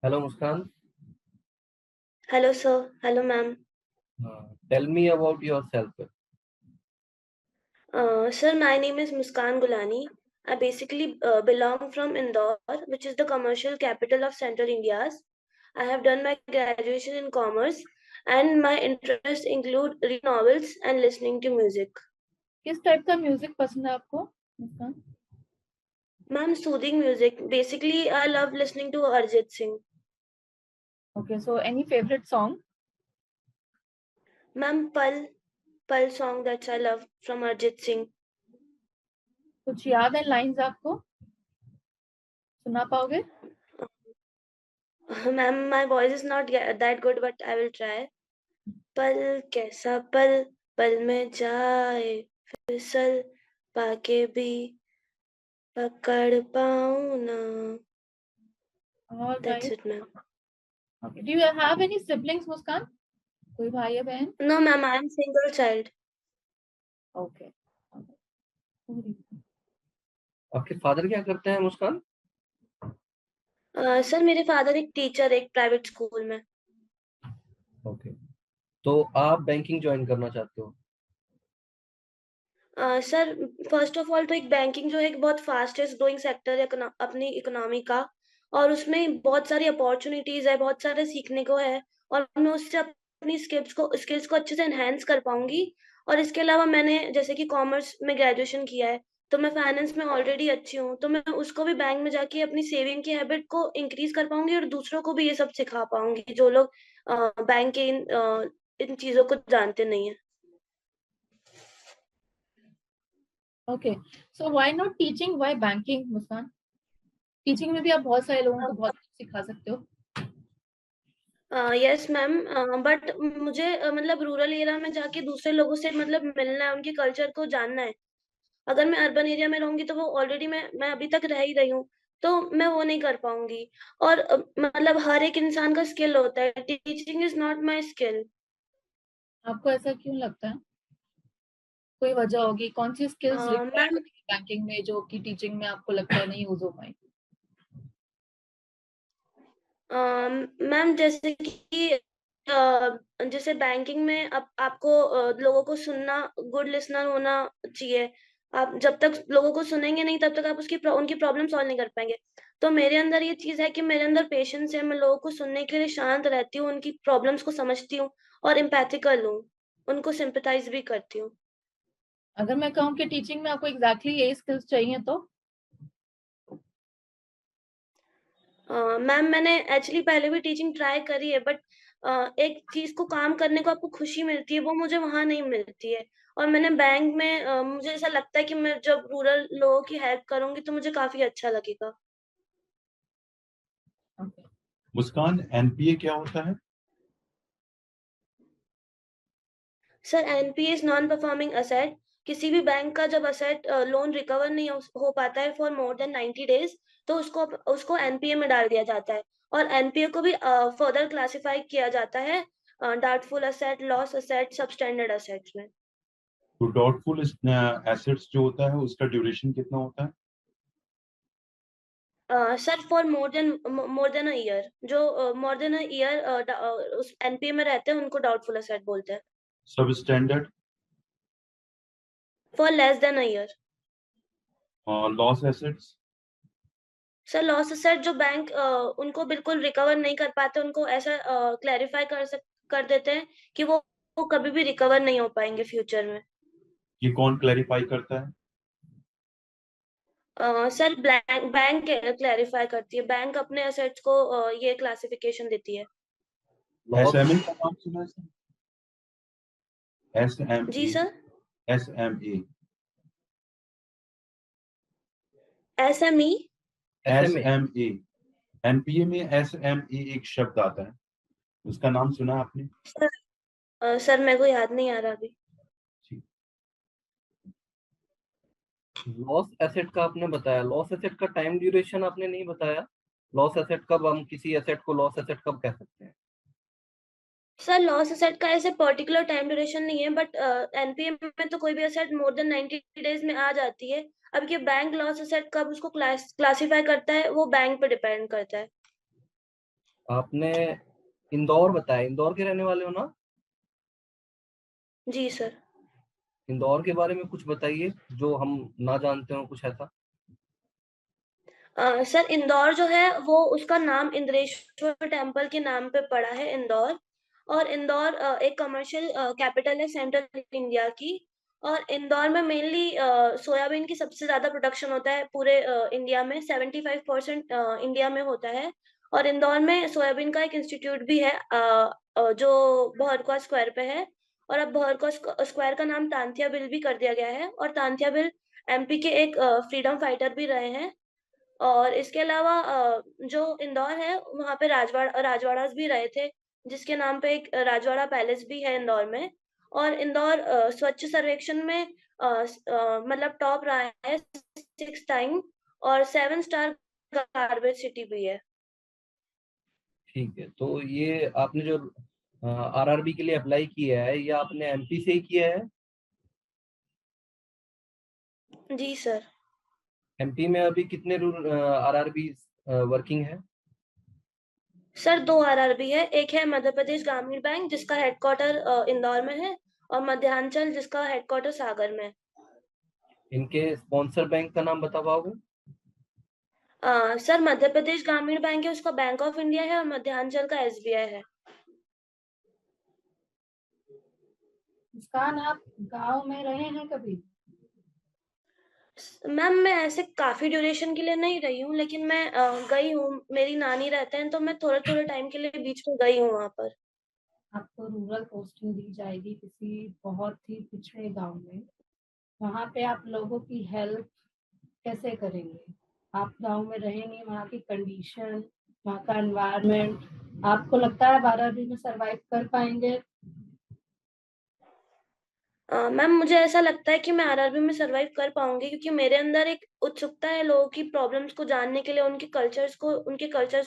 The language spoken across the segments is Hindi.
Hello Muskaan. Hello, sir. Hello, ma'am. Tell me about yourself. Sir, my name is Muskan Gulani. I basically belong from Indore, which is the commercial capital of Central India's. I have done my graduation in commerce, and my interests include reading novels and listening to music. किस टाइप का म्यूजिक पसंद है आपको मुस्कान? Ma'am, soothing music. Basically, I love listening to Arjit Singh. Okay, so any favorite song? Ma'am, Pal song that I love from Arjit Singh. कुछ याद है लाइंस आपको? सुना पाओगे? Ma'am, my voice is not that good, but I will try. पल कैसा पल पल में जाए फिसल पाके भी पकड़ पाऊं ना. All That's right. it, ma'am. Okay. Do you have any siblings, मुस्कान? कोई भाई या बहन? No, ma'am, I am single child. Okay. आपके फादर क्या करते हैं मुस्कान? सर मेरे फादर एक टीचर एक प्राइवेट स्कूल में. ओके, तो आप बैंकिंग ज्वाइन करना चाहते हो? सर फर्स्ट ऑफ ऑल तो एक बैंकिंग जो है एक बहुत फास्टेस्ट ग्रोइंग सेक्टर है अपनी इकोनॉमी का, और उसमें बहुत सारी अपॉर्चुनिटीज है, बहुत सारे सीखने को है, और मैं उससे अपनी स्किल्स को अच्छे से एनहेंस कर पाऊंगी. और इसके अलावा मैंने जैसे कि कॉमर्स में ग्रेजुएशन किया है, तो मैं फाइनेंस में ऑलरेडी अच्छी हूँ, तो मैं उसको भी बैंक में जाके अपनी सेविंग की हैबिट को इंक्रीज कर पाऊंगी और दूसरों को भी ये सब सिखा पाऊंगी जो लोग बैंक के इन चीजों को जानते नहीं है. Okay. So why not teaching? Why banking, Muskan? Teaching में भी आप बहुत सारे लोगों को बहुत कुछ सिखा सकते हो. यस मैम, बट मुझे मतलब रूरल एरिया में जाके दूसरे लोगों से मतलब मिलना है, उनके कल्चर को जानना है. अगर मैं अर्बन एरिया में रहूंगी तो वो ऑलरेडी मैं अभी तक रह ही रही हूँ, तो मैं वो नहीं कर पाऊंगी. और मतलब हर एक इंसान का स्किल होता है, teaching is not my skill. आपको ऐसा क्यों लगता है? कोई वजह होगी? कौन सी स्किल्स रिक्वायर्ड मैम होती है बैंकिंग में जो कि टीचिंग में आपको लगता है नहीं यूज हो पाएंगी? मैम जैसे कि जैसे बैंकिंग में आपको लोगों को सुनना, गुड लिसनर होना चाहिए. आप जब तक लोगों को सुनेंगे नहीं तब तक आप उनकी प्रॉब्लम सॉल्व नहीं कर पाएंगे. तो मेरे अंदर ये चीज है कि मेरे अंदर पेशेंस है, मैं लोगों को सुनने के लिए शांत रहती हूँ, उनकी प्रॉब्लम्स को समझती हूँ और एम्पैथिकल हूँ, उनको सिंपैथाइज भी करती हूँ. अगर मैं कहूँ कि टीचिंग में आपको एग्जैक्टली यही स्किल्स चाहिए तो? मैम मैंने एक्चुअली पहले भी टीचिंग ट्राई करी है, बट एक चीज को काम करने को आपको खुशी मिलती है, वो मुझे वहां नहीं मिलती है. और मैंने बैंक में मुझे ऐसा लगता है कि मैं जब रूरल लोगों की हेल्प करूंगी तो मुझे काफी अच्छा लगेगा. मुस्कान, एनपीए क्या होता है? Sir NPA is non performing asset. किसी भी बैंक का जब असेट लोन रिकवर नहीं हो पाता है फॉर मोर देन 90 days, तो उसको एनपीए में डाल दिया जाता है. और एनपीए को भी फर्दर क्लासिफाई किया जाता है doubtful asset, loss asset, substandard assets में. तो डाउटफुल एसेट्स जो होता है उसका ड्यूरेशन कितना होता है? Sir for more than a year, जो मोर देन अ ईयर उस एनपीए में रहते हैं उनको डाउटफुल असेट बोलते हैं. सब standard? For less than a year. Loss assets? Sir loss asset जो बैंक उनको बिल्कुल रिकवर नहीं कर पाते, उनको ऐसा क्लैरिफाई कर देते हैं कि वो कभी भी रिकवर नहीं हो पाएंगे फ्यूचर में. ये कौन क्लैरिफाई करता है? सर बैंक क्लैरिफाई करती है, बैंक अपने असेट्स को ये क्लासिफिकेशन देती है. एसएमए का नाम सुना है? जी SMA? Sir. SMA? SME. SMA? NPA में एसएमए एक शब्द आता है, उसका नाम सुना आपने? सर मेरे को याद नहीं आ रहा अभी. लॉस एसेट का आपने बताया, लॉस एसेट का टाइम ड्यूरेशन आपने नहीं बताया. लॉस एसेट कब हम किसी एसेट को लॉस एसेट कब कह सकते हैं? सर लॉस असेट का ऐसे पर्टिकुलर टाइम ड्यूरेशन नहीं है, बट एनपीए में तो कोई भी असेट मोर देन 90 days में आ जाती है. अब ये बैंक लॉस असेट कब उसको क्लासिफाई करता है वो बैंक पे डिपेंड करता है. आपने इंदौर बताया, इंदौर के रहने वाले हो ना? जी सर। इंदौर के बारे में कुछ बताइए जो हम ना जानते हो, कुछ ऐसा। सर इंदौर जो है वो उसका नाम इंद्रेश्वर टेम्पल के नाम पे पड़ा है इंदौर। और इंदौर एक कमर्शियल कैपिटल है सेंट्रल इंडिया की। और इंदौर में मेनली सोयाबीन की सबसे ज्यादा प्रोडक्शन होता है पूरे इंडिया में। 75% इंडिया में होता है। और इंदौर में सोयाबीन का एक इंस्टीट्यूट भी है जो बहरका स्क्वायर पे है। और अब बहरका स्क्वायर का नाम तांतिया बिल भी कर दिया गया है। और तांतिया बिल एमपी के एक फ्रीडम फाइटर भी रहे हैं। और इसके अलावा जो इंदौर है वहाँ पे राजवाड़ास भी रहे थे, जिसके नाम पे एक राजवाड़ा पैलेस भी है इंदौर में। और इंदौर स्वच्छ सर्वेक्षण में मतलब टॉप रहा है 6 टाइम। और 7 स्टार गार्बेज सिटी भी है। ठीक है, तो ये आपने जो आरआरबी के लिए अप्लाई किया है, ये आपने एमपी से ही किया है? जी सर। एमपी में अभी कितने आरआरबी वर्किंग है? सर 2 आरआरबी है। एक है मध्य प्रदेश ग्रामीण बैंक जिसका हेडक्वार्टर इंदौर में है। और मध्यांचल जिसका हेडक्वार्टर सागर में है। इनके स्पॉन्सर बैंक का नाम बता पाओगे? सर मध्य प्रदेश ग्रामीण बैंक है उसका बैंक ऑफ इंडिया है। और मध्यांचल का एसबीआई है। मुस्कान, आप गांव में रहे हैं कभी? मैम मैं ऐसे काफी ड्यूरेशन के लिए नहीं रही हूँ, लेकिन मैं गई हूँ। मेरी नानी रहते हैं तो मैं थोड़े थोड़े टाइम के लिए बीच में गई हूँ वहां पर। आपको रूरल पोस्टिंग दी जाएगी किसी बहुत ही पिछड़े गांव में। वहां पे आप लोगों की हेल्प कैसे करेंगे? आप गांव में रहेंगे, वहाँ की कंडीशन, वहाँ का एनवायरनमेंट, आपको लगता है 12वीं में सरवाइव कर पाएंगे? मैम मुझे ऐसा लगता है कि मैं आरआरबी में सरवाइव कर पाऊंगी, क्योंकि मेरे अंदर एक उत्सुकता है लोगों की प्रॉब्लम्स को जानने के लिए, उनके कल्चर्स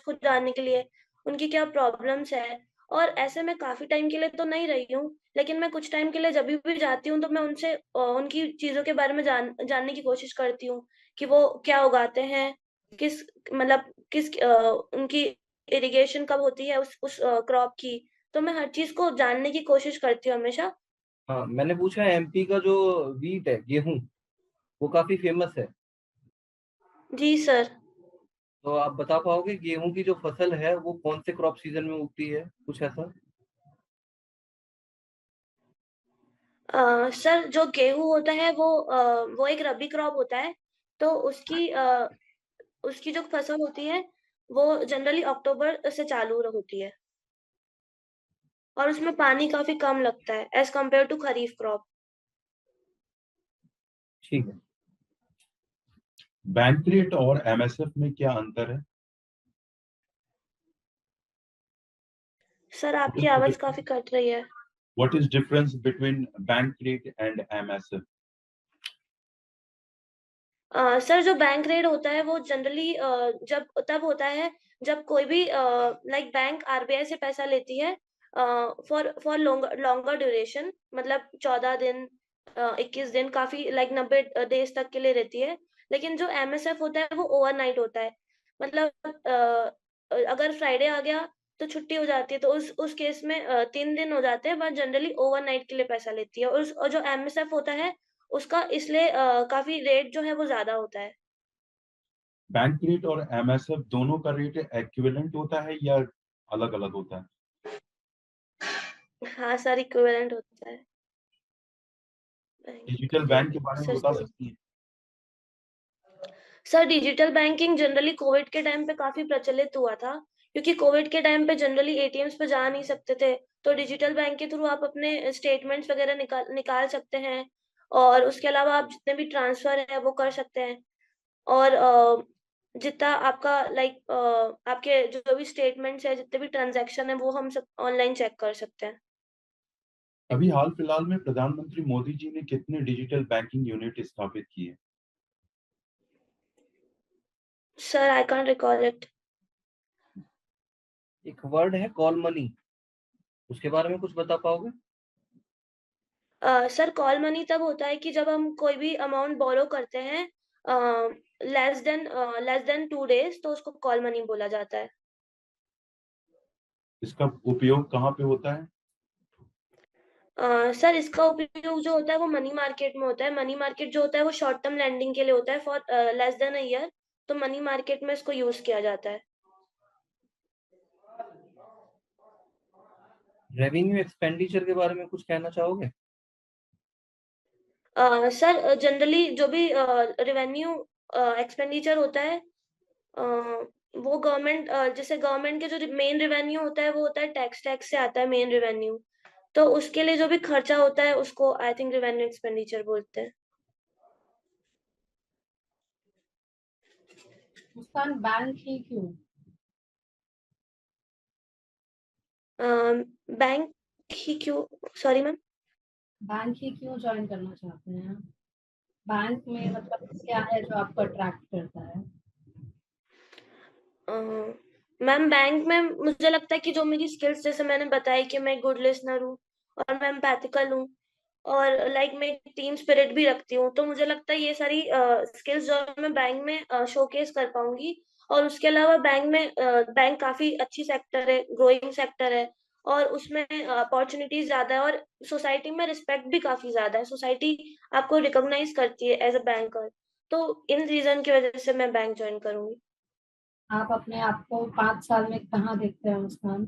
को जानने के लिए, उनकी क्या प्रॉब्लम्स है। और ऐसे मैं काफी टाइम के लिए तो नहीं रही हूँ, लेकिन मैं कुछ टाइम के लिए जब भी जाती हूँ तो मैं उनसे उनकी चीजों के बारे में जानने की कोशिश करती हूँ कि वो क्या उगाते हैं, किस मतलब किस उनकी इरिगेशन कब होती है उस क्रॉप की। तो मैं हर चीज को जानने की कोशिश करती हूँ हमेशा। हाँ, मैंने पूछा एमपी का जो वीट है, गेहूं, वो काफी फेमस है। जी सर। तो आप बता पाओगे गेहूं की जो फसल है वो कौन से क्रॉप सीजन में उगती है, कुछ ऐसा? सर जो गेहूं होता है वो एक रबी क्रॉप होता है। तो उसकी जो फसल होती है वो जनरली अक्टूबर से चालू होती है। और उसमें पानी काफी कम लगता है as compare to kharif crop. ठीक है। बैंक रेट और एमएसएफ में क्या अंतर है? सर आपकी आवाज काफी कट रही है। What is difference between bank rate and MSF? Sir जो बैंक रेट होता है वो जनरली जब तब होता है जब कोई भी लाइक बैंक आरबीआई से पैसा लेती है फॉर लॉन्गर ड्यूरेशन, मतलब 14 दिन 21 दिन, काफी लाइक 90 डेज तक के लिए रहती है। लेकिन जो एमएसएफ होता है वो ओवरनाइट होता है। मतलब अगर फ्राइडे आ गया तो छुट्टी हो जाती है, तो उस केस में 3 दिन हो जाते हैं, बट जनरली ओवरनाइट के लिए पैसा लेती है। और जो एमएसएफ होता है उसका इसलिए काफी रेट जो है वो ज्यादा होता है। बैंक रेट और एमएसएफ दोनों का रेट इक्विवेलेंट होता है या अलग अलग होता है? हाँ सर इक्विवेलेंट होता है। डिजिटल बैंक के बारे में बता सकती हैं? Sir digital banking generally Covid के टाइम पे काफी प्रचलित हुआ था, क्योंकि कोविड के टाइम पे जनरली एटीएम्स पे जा नहीं सकते थे। तो डिजिटल बैंक के थ्रू आप अपने स्टेटमेंट्स वगैरह निकाल सकते हैं। और उसके अलावा आप जितने भी ट्रांसफर है वो कर सकते हैं। और जितना आपका लाइक आपके जो भी स्टेटमेंट्स है, जितने भी ट्रांजैक्शन है, वो हम सब ऑनलाइन चेक कर सकते हैं। अभी हाल फिलहाल में प्रधानमंत्री मोदी जी ने कितने डिजिटल बैंकिंग यूनिट स्थापित किए? Sir I can't recall it. एक वर्ड है कॉल मनी, उसके बारे में कुछ बता पाओगे? सर कॉल मनी तब होता है कि जब हम कोई भी अमाउंट बोरो करते हैं लेस देन 2 डेज, तो उसको कॉल मनी बोला जाता है। इसका उपयोग कहाँ पे होता है? सर इसका उपयोग जो होता है वो मनी मार्केट में होता है। मनी मार्केट जो होता है वो शॉर्ट टर्म लैंडिंग के लिए होता है for less than a year. तो मनी मार्केट में इसको यूज किया जाता है। रेवेन्यू एक्सपेंडिचर के बारे में कुछ कहना चाहोगे? सर जनरली जो भी रेवेन्यू एक्सपेंडिचर होता है वो गवर्नमेंट जैसे गवर्नमेंट के जो मेन रेवेन्यू होता है वो होता है टैक्स से आता है मेन रेवेन्यू। तो उसके लिए जो भी खर्चा होता है उसको आई थिंक रेवेन्यू एक्सपेंडिचर बोलते हैं। मुस्कान, बैंक ही क्यों? बैंक ही क्यों? Sorry ma'am. बैंक ही क्यों ज्वाइन करना चाहते हैं? बैंक में मतलब क्या है जो आपको अट्रैक्ट करता है? मैम बैंक में मुझे लगता है कि जो मेरी स्किल्स जैसे मैंने बताई कि मैं गुड लिसनर हूँ और मैं एम्पैथिकल हूँ और लाइक मैं टीम स्पिरिट भी रखती हूँ। तो मुझे लगता है ये सारी स्किल्स जो है मैं बैंक में शोकेस कर पाऊंगी। और उसके अलावा बैंक काफी अच्छी सेक्टर है, ग्रोइंग सेक्टर है और उसमें अपॉर्चुनिटीज ज्यादा है और सोसाइटी में रिस्पेक्ट भी काफी ज्यादा है। सोसाइटी आपको रिकॉग्नाइज करती है एज अ बैंकर। तो इन रीजन की वजह से मैं बैंक ज्वाइन करूंगी। आप अपने आप को 5 साल में कहाँ देखते हैं मुस्कान?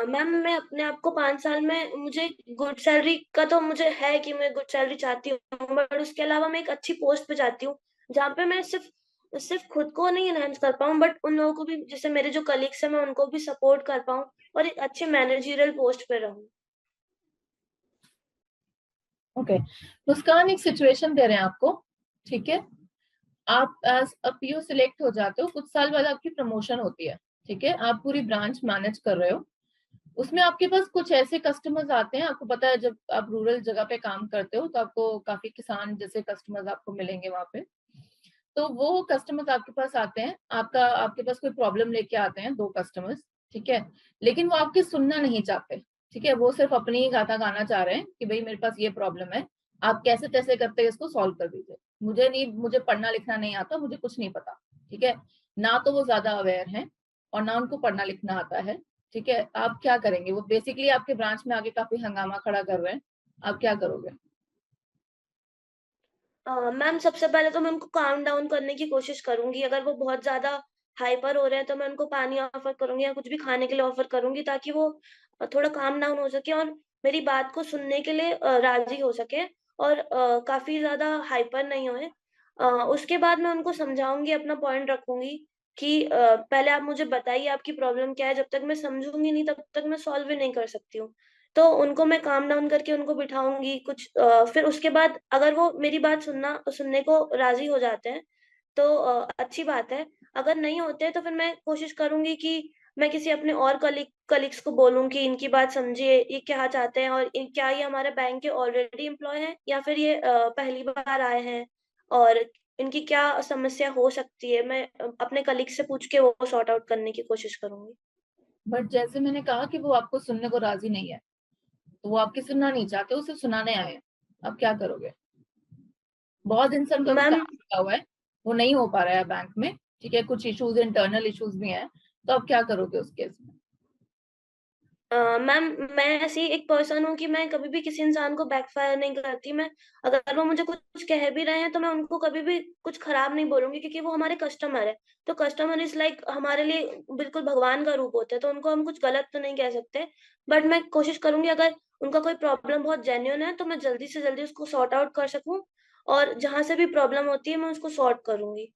मैम मैं अपने आप को 5 साल में मुझे गुड सैलरी का तो मुझे है कि मैं गुड सैलरी चाहती हूँ बट उसके अलावा मैं एक अच्छी पोस्ट पे चाहती हूँ जहाँ पे मैं सिर्फ सिर्फ खुद को नहीं एनहांस कर पाऊँ बट उन लोगों को भी, जैसे मेरे जो कलीग्स हैं, मैं उनको भी सपोर्ट कर पाऊँ और एक अच्छे मैनेजरियल पोस्ट पे रहूँ। ओके, मुस्कान एक सिचुएशन दे रहे हैं आपको, ठीक है? आप एज अ पीओ सिलेक्ट हो जाते हो, कुछ साल बाद आपकी प्रमोशन होती है, ठीक है? आप पूरी ब्रांच मैनेज कर रहे हो, उसमें आपके पास कुछ ऐसे कस्टमर्स आते हैं, आपको पता है जब आप रूरल जगह पे काम करते हो तो आपको काफी किसान जैसे कस्टमर्स आपको मिलेंगे वहां पे। तो वो कस्टमर्स आपके पास आते हैं, आपके पास कोई प्रॉब्लम लेके आते हैं, 2 कस्टमर्स, ठीक है? लेकिन वो आपकी सुनना नहीं चाहते, ठीक है? वो सिर्फ अपनी ही गाथा गाना चाह रहे हैं कि भाई मेरे पास ये प्रॉब्लम है, आप कैसे तैसे करते इसको सॉल्व कर दीजिए। मुझे पढ़ना लिखना नहीं आता, मुझे कुछ नहीं पता, ठीक है? ना तो वो ज्यादा अवेयर हैं और ना उनको पढ़ना लिखना आता है, ठीक है? आप क्या करेंगे? वो बेसिकली आपके ब्रांच में आके काफी हंगामा खड़ा कर रहे हैं, आप क्या करोगे? मैम सबसे पहले तो मैं उनको काम डाउन करने की कोशिश करूंगी। अगर वो बहुत ज्यादा हाइपर हो रहे हैं तो मैं उनको पानी ऑफर करूंगी या कुछ भी खाने के लिए ऑफर करूंगी ताकि वो थोड़ा काम डाउन हो सके और मेरी बात को सुनने के लिए राजी हो सके और काफी ज्यादा हाइपर नहीं होए। उसके बाद मैं उनको समझाऊंगी, अपना पॉइंट रखूंगी कि पहले आप मुझे बताइए आपकी प्रॉब्लम क्या है। जब तक मैं समझूंगी नहीं तब तक मैं सॉल्व भी नहीं कर सकती हूँ। तो उनको मैं काम डाउन करके उनको बिठाऊंगी कुछ फिर उसके बाद अगर वो मेरी बात सुनने को राजी हो जाते हैं तो अच्छी बात है। अगर नहीं होते तो फिर मैं कोशिश करूंगी कि मैं किसी अपने और कलीग्स को बोलूं कि इनकी बात समझिए, ये क्या चाहते हैं और क्या ये हमारे बैंक के ऑलरेडी एम्प्लॉय हैं या फिर ये पहली बार आए हैं और इनकी क्या समस्या हो सकती है। मैं अपने कलीग से पूछ के वो सॉर्ट आउट करने की कोशिश करूंगी। बट जैसे मैंने कहा कि वो आपको सुनने को राजी नहीं है, तो वो आपकी सुनना नहीं चाहते, उसे सुनाने आए हैं, आप क्या करोगे? बहुत इंसान का भी मैम काम लगा हुआ है, वो नहीं हो पा रहा है बैंक में, ठीक है? कुछ इश्यूज, इंटरनल इश्यूज भी हैं, तो आप क्या करोगे उस केस में? मैम मैं ऐसी एक पर्सन हूँ कि मैं कभी भी किसी इंसान को बैकफायर नहीं करती। मैं अगर वो मुझे कुछ कह भी रहे हैं तो मैं उनको कभी भी कुछ खराब नहीं बोलूंगी क्योंकि वो हमारे कस्टमर है। तो कस्टमर इज लाइक हमारे लिए बिल्कुल भगवान का रूप होता है, तो उनको हम कुछ गलत तो नहीं कह सकते। बट मैं कोशिश करूंगी अगर उनका कोई प्रॉब्लम बहुत जेन्युइन है तो मैं जल्दी से जल्दी उसको सॉर्ट आउट कर सकूं और जहां से भी प्रॉब्लम होती है मैं उसको सॉर्ट करूंगी।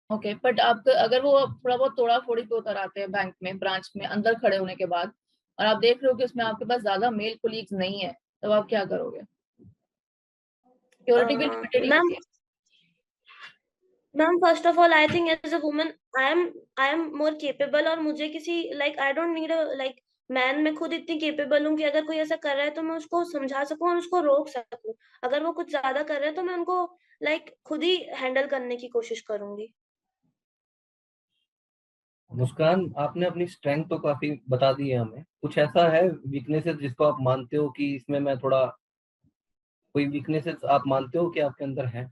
ओके, बट आप अगर वो थोड़ा बहुत तोड़ा फोड़ी पे उतर आते हैं बैंक में, ब्रांच में अंदर खड़े होने के बाद, और आप देख रहे हो कि उसमें आपके पास ज्यादा मेल कोलीग्स नहीं है, तब आप क्या करोगे? सिक्योरिटी भी लिमिटेड ही मैम होती है। Ma'am first of all I think as a woman I am more capable और मुझे किसी like I don't need like man. मैं खुद इतनी केपेबल हूँ कि अगर कोई ऐसा कर रहा है तो मैं उसको समझा सकूं और उसको रोक सकूं। अगर वो कुछ ज्यादा कर रहे हैं तो मैं उनको लाइक खुद ही हैंडल करने की कोशिश करूंगी। मुस्कान, आपने अपनी स्ट्रेंथ तो काफी बता दी है हमें, कुछ ऐसा है वीकनेसेस जिसको आप मानते हो कि इसमें मैं थोड़ा, कोई वीकनेसेस आप मानते हो कि आपके अंदर है?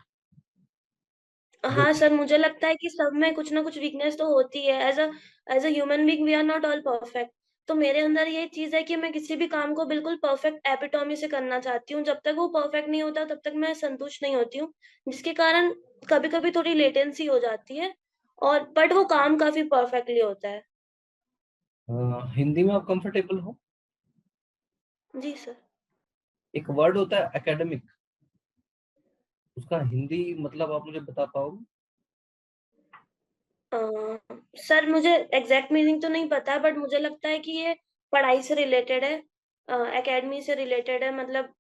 हाँ सर, मुझे लगता है कि सब में कुछ ना कुछ वीकनेस तो होती है। As a human being we are not all perfect. तो मेरे अंदर ये चीज है कि मैं किसी भी काम को बिल्कुल परफेक्ट एपिटोमी से करना चाहती हूँ। जब तक वो परफेक्ट नहीं होता तब तक मैं संतुष्ट नहीं होती हूँ, जिसके कारण कभी कभी थोड़ी लेटेंसी हो जाती है, और बट वो काम काफी परफेक्टली होता है। हिंदी में आप कंफर्टेबल हो? जी सर। एक वर्ड होता है एकेडमिक, उसका हिंदी मतलब आप मुझे बता पाओगे? सर मुझे एग्जैक्ट मीनिंग तो नहीं पता, बट मुझे लगता है कि ये पढ़ाई से रिलेटेड है, एकेडमी से रिलेटेड है। मतलब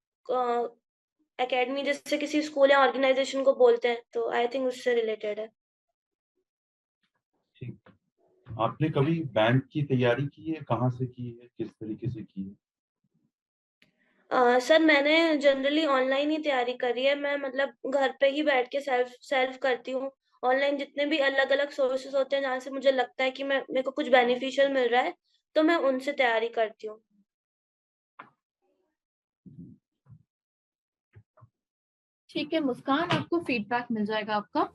एकेडमी जैसे किसी स्कूल या ऑर्गेनाइजेशन को बोलते हैं, तो आई थिंक उससे रिलेटेड है। ठीक। आपने कभी बैंक की तैयारी की है? कहाँ से की है? किस तरीके से की है? सर मैंने जनरली ऑनलाइन ही तैयारी करी है। मैं मतलब घर पे ही बैठ के सेल्फ सेल्फ करती हूँ। ऑनलाइन जितने भी अलग अलग सोर्सेस होते हैं जहाँ से मुझे लगता है कि मेरे को कुछ बेनिफिशियल मिल रहा है, तो मैं उनसे तैयारी करती हूँ। ठीक है मुस्कान, आपको फीडबैक मिल जाएगा आपका।